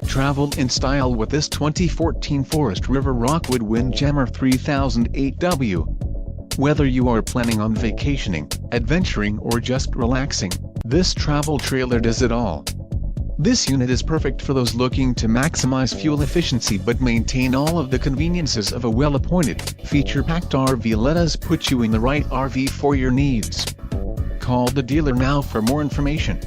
Travel in style with this 2014 Forest River Rockwood Windjammer 3008W. Whether you are planning on vacationing, adventuring or just relaxing, this travel trailer does it all. This unit is perfect for those looking to maximize fuel efficiency but maintain all of the conveniences of a well-appointed, feature-packed RV. Let us put you in the right RV for your needs. Call the dealer now for more information.